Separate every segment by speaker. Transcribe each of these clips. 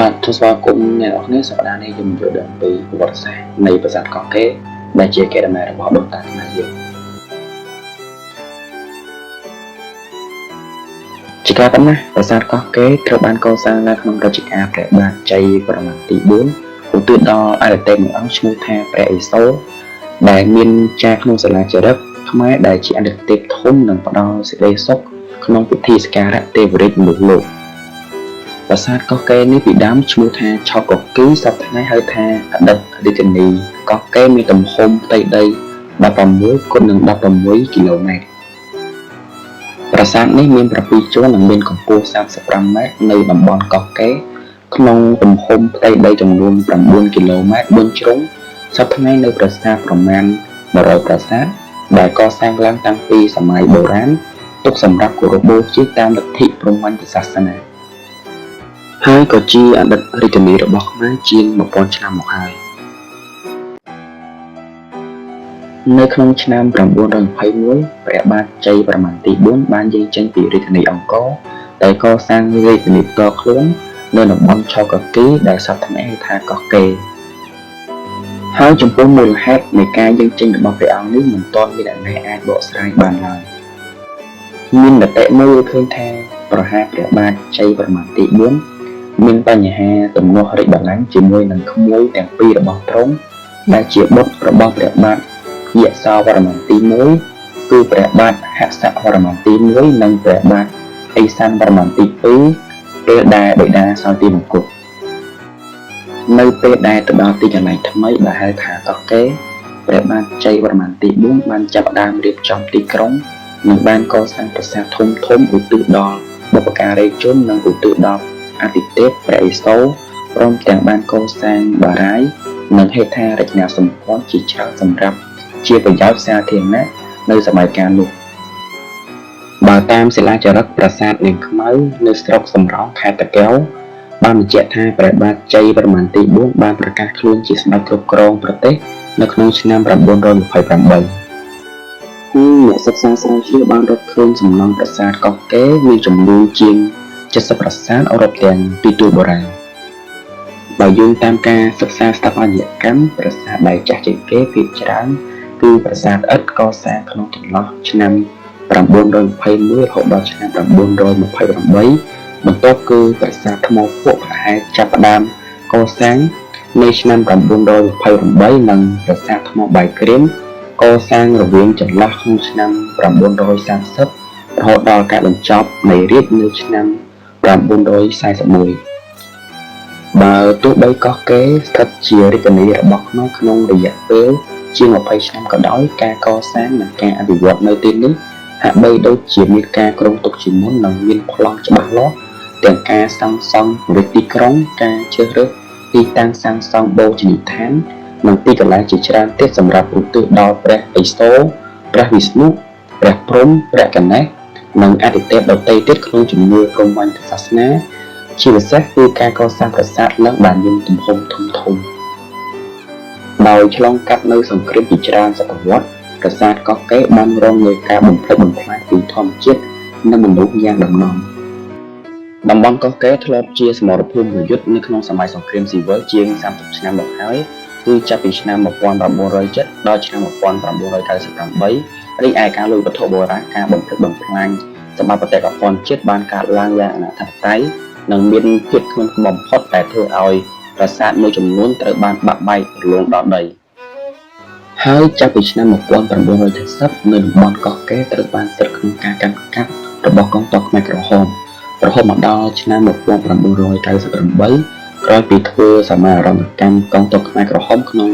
Speaker 1: បាទទស្សនវិជ្ជាអ្នកនរគ្នាសប្តាហ៍នេះខ្ញុំយល់ដឹងពីប្រវត្តិសាស្ត្រនៃប្រាសាទកោះកេរដែលជាកេរដំណែលរបស់ដូនតាខ្មែរយើងជាការប៉ុណ្ណាប្រាសាទកោះកេរត្រូវបានកសាងឡើងក្នុងរជ្ជកាលព្រះបាទជ័យវរ្ម័នទី4ឧទ្ទិសដល់អតីតមួយអង្គឈ្មោះថាព្រះឥសូរដែលមានចាក្នុងសាលាចារឹកខ្មែរដែលជាអតីតទេពធំនិងផ្ដល់សេចក្តីសុខក្នុងពិធីសក្ការៈទេវរាជមនុស្សលោកប្រាសាទកោះកេរនេះពីដើមឈ្មោះថាឆោកកគីសប្តាហ៍ថ្ងៃហៅថាអតីតរាជធានីកោះកេរមានទំហំផ្ទៃដី16 គុណនឹង 16 គីឡូម៉ែត្រប្រាសាទនេះមាន7ជាន់និងមានកម្ពស់35 ម៉ែត្រនៅតំបន់កោះកេរក្នុងទំហំផ្ទៃដីចំនួន9 គីឡូម៉ែត្រ4ជ្រុងសប្តាហ៍ថ្ងៃនៅប្រាសាទប្រមាណ100ប្រាសាទដែលកសាងឡើងតាំងពីសម័យបុរាណទុកសម្រាប់គោរពបូជាតាមលទ្ធិព្រហ្មញ្ញសាសនាហើយក៏ជាអតីតរាជធានីរបស់ខ្មែរជាង 1000 ឆ្នាំមកហើយនៅក្នុងឆ្នាំ921ព្រះបាទជ័យវរ្ម័នទី4បានយាងចេញពីរាជធានីអង្គរតែកសាងរាជធានីផ្ទាល់ខ្លួននៅតំបន់ឆោកគីដែលសប្តាហ៍ថ្ងៃហៅថាកោះកេរហើយចំពោះមូលហេតុនៃការយាងចេញរបស់ព្រះអង្គនេះមិនទាន់មានអ្នកណាអាចបកស្រាយបានឡើយមានមតិមួយឃើញថាប្រហារព្រះបាទជ័យវរ្ម័នទី4មានបញ្ហាទំនាស់រាជបល្ល័ង្កជាមួយនឹងក្មួយទាំងពីររបស់ទ្រង់ដែលជាបុត្ររបស់ព្រះបាទយសោវរ្ម័នទី1គឺព្រះបាទហសវរ្ម័នទី1និងព្រះបាទឥសានវរ្ម័នទី2ពេលដែលបិតាសោយទីមង្គលនៅពេលដែលទៅដល់ទីកន្លែងថ្មីដែលហៅថាកោះកេរព្រះបាទជ័យវរ្ម័នទី4បានចាប់ផ្ដើមរៀបចំទីក្រុងនិងបានកសាងប្រាសាទធំឧទ្ទិសដល់បុព្វការីជននិងឧទ្ទិសដល់អាទិទេពព្រះឥសូរព្រមទាំងបានកសាងបារាយណ៍និងហេដ្ឋារចនាសម្ព័ន្ធជាច្រើនសម្រាប់ជាប្រយោជន៍សាធារណៈនៅសម័យកាលនោះបើតាមសិលាចារឹកប្រាសាទនាងខ្មៅនៅស្រុកសំរោងខេត្តតាកែវបានបញ្ជាក់ថាព្រះបាទជ័យវរ្ម័នទី4បានប្រកាសខ្លួនជាសម្ដេចគ្រប់គ្រងប្រទេសនៅក្នុងឆ្នាំ928អ្នកសិក្សាស្រាវជ្រាវបានរកឃើញសំណង់ប្រាសាទកោះកេរមានចំនួនជាង70ប្រាសាទអឺរ៉ុបទាំងពីទូបុរាណបើយោងតាមការសិក្សាស្ថាបត្យកម្មប្រាសាទដែលចាស់ជាងគេភាគច្រើនគឺប្រាសាទឥដ្ឋកសាងក្នុងចន្លោះឆ្នាំ921រហូតដល់ឆ្នាំ928បន្ទាប់គឺប្រាសាទថ្មភក់ប្រហែលចាប់ផ្ដើមកសាងនៅឆ្នាំ928និងប្រាសាទថ្មបាយក្រៀមកសាងរវាងចន្លោះក្នុងឆ្នាំ930រហូតដល់ការបញ្ចប់នៃរាជ្យនៅឆ្នាំ941បើទោះបីកោះកេរស្ថិតជារាជធានីរបស់ខ្មែរក្នុងរយៈពេលជាង20ឆ្នាំក៏ដោយការកសាងនិងការអភិវឌ្ឍនៅទីនេះហាក់បីដូចជាមានការគ្រោងទុកជាមុននិងមានប្លង់ច្បាស់លាស់ទាំងការសាងសង់រាជទីក្រុងការជ្រើសរើសទីតាំងសាងសង់បូជនីយដ្ឋាននិងទីកន្លែងជាច្រើនទៀតសម្រាប់ឧទ្ទិសដល់ព្រះឥសូរព្រះវិស្ណុព្រះព្រហ្មព្រះកណេសនិងអាទិទេពដទៃទៀតក្នុងជំនឿព្រហ្មញ្ញសាសនាជាពិសេសគឺការកសាងប្រាសាទឡើងបានមានទំហំធំដោយឆ្លងកាត់នៅសង្គ្រាមជាច្រើនសតវត្សប្រាសាទកោះកេរបានរងនឹងការបំផ្លិចបំផ្លាញពីធម្មជាតិនិងមនុស្សយ៉ាងដំណំតំបន់កោះកេរធ្លាប់ជាសមរភូមិយុទ្ធនៅក្នុងសម័យសង្គ្រាមស៊ីវិលជាង30ឆ្នាំមកហើយគឺចាប់ពីឆ្នាំ1907ដល់ឆ្នាំ1998រីឯការលួចវត្ថុបុរាណការបំផ្លិចបំផ្លាញសម្បត្តិបេតិកភណ្ឌជាតិបានកើតឡើងយ៉ាងអនាធិបតេយ្យនិងមានភាពធ្ងន់ធ្ងរបំផុតដែលធ្វើឲ្យប្រាសាទមួយចំនួនត្រូវបានបាក់បែករលងដល់ដីហើយចាប់ពីឆ្នាំ1970នៅតំបន់កោះកេរត្រូវបានស្ថិតក្នុងការកាន់កាប់របស់កងទ័ពខ្មែរក្រហមរហូតមកដល់ឆ្នាំ1998ក្រោយពីធ្វើសមារណកម្មកងទ័ពខ្មែរក្រហមក្នុង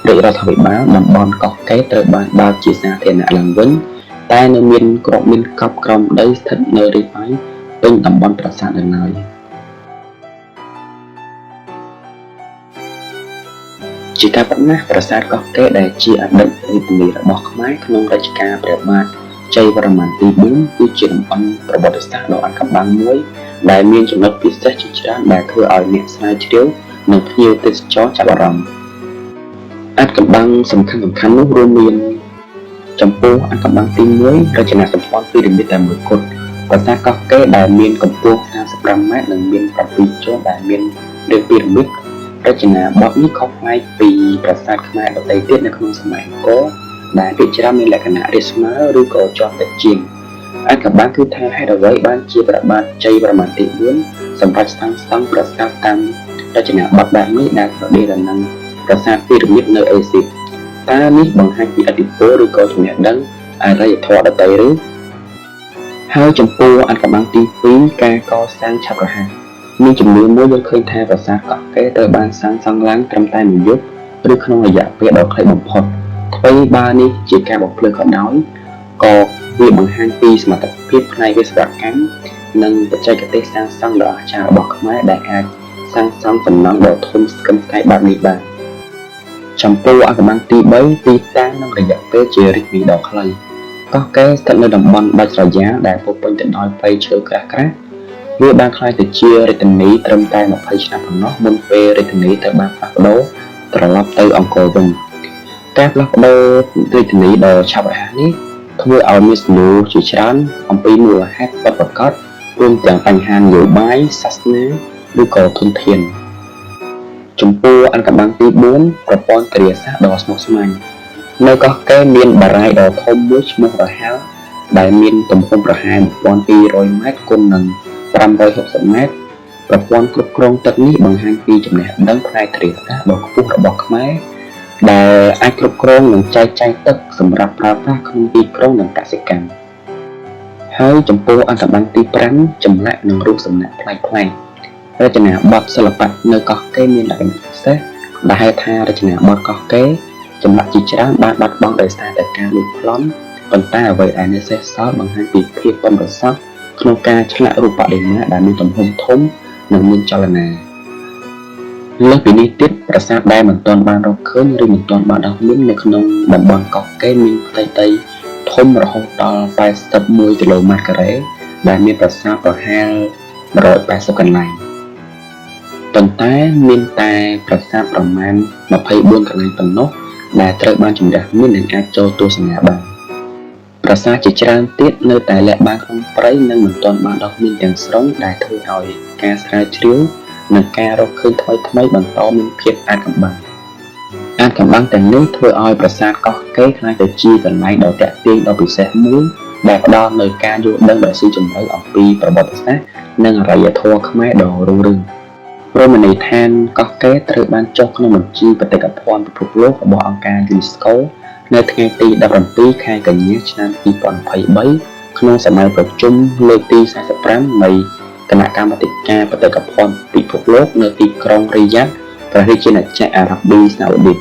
Speaker 1: រាជរដ្ឋាភិបាលតំបន់កោះកេរត្រូវបានបើកជាសាធារណៈឡើងវិញតែនៅមានក្របមានកប់ក្រោមដីស្ថិតនៅរាយប៉ាយពេញតំបន់ប្រាសាទនៅឡើយជាការប៉ុណ្ណាប្រាសាទកោះកេរដែលជាអតីតរាជធានីរបស់ខ្មែរក្នុងរជ្ជកាលព្រះបាទជ័យវរ្ម័នទី4គឺជាតំបន់ប្រវត្តិសាស្ត្រដ៏អាថ៌កំបាំងមួយដែលមានចំណុចពិសេសជាច្រើនដែលធ្វើឲ្យអ្នកស្រាវជ្រាវនិងភ្ញៀវទេសចរចាប់អារម្មណ៍អាថ៌កំបាំងសំខាន់នោះរួមមានចំពោះអាថ៌កំបាំងទី1រចនាសម្ព័ន្ធពីរ៉ាមីតតែមួយគត់ប្រាសាទកោះកេរដែលមានកម្ពស់35ម៉ែត្រនិងមាន7ជាន់ដែលមាន រឿងពីរមិតរចនាបថនេះខុសប្លែកពីប្រាសាទខ្មែរដទៃទៀតនៅក្នុងសម័យអង្គរដែលភាគច្រើនមានលក្ខណៈរាបស្មើឬក៏ជាប់តិចជាងអាថ៌កំបាំងគឺថាហេតុអ្វីបានជាព្រះបាទជ័យវរ្ម័នទី4សម្រាប់សាងសង់ប្រាសាទតាមរចនាបថបែបនេះដែលប្រដេរនឹងប្រាសាទពីរមិតនៅអេស៊ីបតើនេះបង្ហាញពីឥទ្ធិពលឬក៏ចំណេះដឹងអរិយធម៌ដទៃឬហើយចំពោះអាថ៌កំបាំងទី2ការកសាងឆាប់រហ័សមានជំនឿមួយយើងឃើញថាប្រាសាទកោះកេរត្រូវបានសាងសង់ឡើងត្រឹមតែ1យប់ឬក្នុងរយៈពេលដ៏ខ្លីបំផុតអ្វីបើនេះជាការបំភ្លឺក៏ដោយក៏វាបង្ហាញពីសមត្ថភាពផ្នែកវិស្វកម្មនិងបច្ចេកទេសសាងសង់ដ៏អស្ចារ្យរបស់ខ្មែរដែលអាចសាងសង់សំណង់ដ៏ធំស្កឹមស្កៃបែបនេះបានចំពោះអាថ៌កំបាំងទី3ទីតាំងនិងរយៈពេលជារាជធានីដ៏ខ្លីកោះកេរស្ថិតនៅតំបន់ដាច់ស្រយាលដែលពោរពេញទៅដោយព្រៃឈើក្រាស់ៗវាបានក្លាយទៅជារាជធានីត្រឹមតែ20ឆ្នាំប៉ុណ្ណោះមុនពេលរាជធានីត្រូវបានផ្លាស់ប្ដូរត្រឡប់ទៅអង្គរវិញការផ្លាស់ប្ដូររាជធានីដ៏ឆាប់រហ័សនេះធ្វើឲ្យមានសំណួរជាច្រើនអំពីមូលហេតុពិតប្រាកដរួមទាំងបញ្ហានយោបាយសាសនាឬក៏ធនធានចំពោះអាថ៌កំបាំងទី4ប្រព័ន្ធធារាសាស្ត្រដ៏ស្មុគស្មាញនៅកោះកេរមានបារាយណ៍ដ៏ធំមួយឈ្មោះរហែលដែលមានទំហំប្រហែល 1200 ម៉ែត្រគុណនឹង560 ម៉ែត្រប្រព័ន្ធគ្រប់គ្រងទឹកនេះបង្ហាញពីចំណេះដឹងផ្នែកធារាសាស្ត្រដ៏ខ្ពស់របស់ខ្មែរដែលអាចគ្រប់គ្រងនិងចែកចាយទឹកសម្រាប់ប្រើប្រាស់ក្នុងទីក្រុងនិងកសិកម្មហើយចំពោះអាថ៌កំបាំងទី5ចម្លាក់និងរូបសំណាកប្លែកៗរចនាបថសិល្បៈនៅកោះកេរមានលក្ខណៈពិសេសដែលហៅថារចនាបថកោះកេរចម្លាក់ជាច្រើនបានបាត់បង់ដោយសារតែការលួចប្លន់ប៉ុន្តែអ្វីដែលនៅសេសសល់បង្ហាញពីភាពប៉ិនប្រសប់ក្នុងការឆ្លាក់រូបបដិមាដែលមានទំហំធំនិងមានចលនាលើសពីនេះទៀតប្រាសាទដែលមិនទាន់បានរកឃើញឬមិនទាន់បានដោះមាននៅក្នុងតំបន់កោះកេរមានផ្ទៃដីធំរហូតដល់81គីឡូម៉ែត្រការ៉េដែលមានប្រាសាទប្រហែល180កន្លែងប៉ុន្តែមានតែប្រាសាទប្រមាណ24កន្លែងប៉ុណ្ណោះដែលត្រូវបានជំនះមាននិងអាចចូលទស្សនាបានប្រាសាទជាច្រើនទៀតនៅតែលាក់បាំងក្នុងព្រៃនិងមិនទាន់បានដោះមានទាំងស្រុងដែលធ្វើឲ្យការស្រាវជ្រាវនិងការរកឃើញថ្មីបន្តមានភាពអាថ៌កំបាំងទាំងនេះធ្វើឲ្យប្រាសាទកោះកេរក្លាយទៅជាកន្លែងដ៏ទាក់ទាញដ៏ពិសេសមួយដែលផ្ដល់នូវការយល់ដឹងដ៏ស៊ីជម្រៅអំពីប្រវត្តិសាស្ត្រនិងអរិយធម៌ខ្មែរដ៏រុងរឿងរមណីយដ្ឋានកោះកេរត្រូវបានចុះក្នុងបញ្ជីបេតិកភណ្ឌពិភពលោករបស់អង្គការ UNESCO នៅថ្ងៃទី17ខែកញ្ញាឆ្នាំ2023ក្នុងសម័យប្រជុំលើកទី45នៃគណៈកម្មាធិការបេតិកភណ្ឌពិភពលោកនៅទីក្រុងរីយ៉ាដប្រទេសជាណាចក្រអារ៉ាប៊ីសាអូឌីត